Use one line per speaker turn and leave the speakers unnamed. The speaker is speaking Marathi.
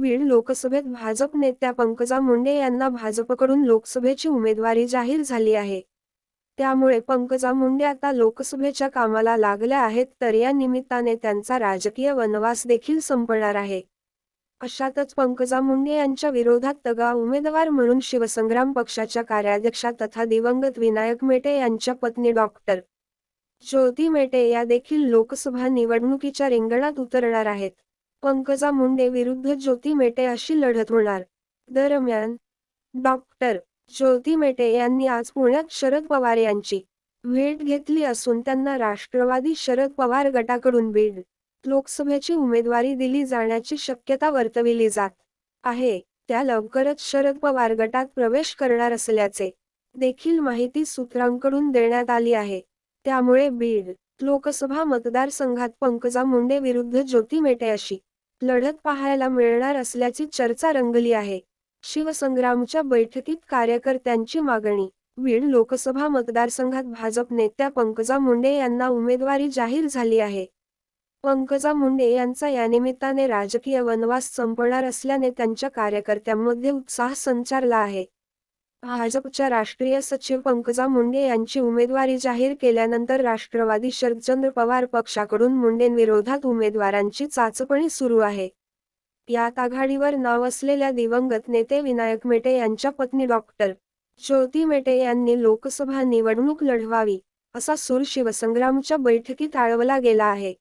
बीड लोकसभेत भाजप नेत्या पंकजा मुंडे यांना भाजपकडून लोकसभेची उमेदवारी जाहीर झाली आहे. त्यामुळे पंकजा मुंडे आता लोकसभेच्या कामाला लागल्या आहेत, तर या निमित्ताने त्यांचा राजकीय वनवास देखील संपणार आहे. अशातच पंकजा मुंडे यांच्या विरोधात तगा उमेदवार म्हणून शिवसंग्राम पक्षाच्या कार्याध्यक्षा तथा दिवंगत विनायक मेटे यांच्या पत्नी डॉक्टर ज्योती मेटे या देखील लोकसभा निवडणुकीच्या रिंगणात उतरणार आहेत. पंकजा मुंडे विरुद्ध ज्योती मेटे अशी लढत होणार. दरम्यान, डॉक्टर ज्योती मेटे यांनी आज पुण्यात शरद पवार यांची भेट घेतली असून त्यांना राष्ट्रवादी शरद पवार गटाकडून बीड लोकसभेची उमेदवारी दिली जाण्याची शक्यता वर्तविली जात आहे. त्या लवकरच शरद पवार गटात प्रवेश करणार असल्याचे देखील माहिती सूत्रांकडून देण्यात आली आहे. त्यामुळे बीड लोकसभा मतदारसंघात पंकजा मुंडे विरुद्ध ज्योती मेटे अशी लढत पाहायला मिळणार असल्याची चर्चा रंगली आहे. शिवसंग्रामच्या बैठकीत कार्यकर्त्यांची मागणी. बीड लोकसभा मतदारसंघात भाजप नेत्या पंकजा मुंडे यांना उमेदवारी जाहीर झाली आहे. पंकजा मुंडे यांचा यानिमित्ताने राजकीय वनवास संपणार असल्याने त्यांच्या कार्यकर्त्यांमध्ये उत्साह संचारला आहे. भाजपच्या राष्ट्रीय सचिव पंकजा मुंडे यांची उमेदवारी जाहीर केल्यानंतर राष्ट्रवादी शरदचंद्र पवार पक्षाकडून मुंडेंविरोधात उमेदवारांची चाचपणी सुरू आहे. यात आघाडीवर नाव असलेल्या दिवंगत नेते विनायक मेटे यांच्या पत्नी डॉक्टर ज्योती मेटे यांनी लोकसभा निवडणूक लढवावी, असा सूर शिवसंग्रामच्या बैठकीत आळवला गेला आहे.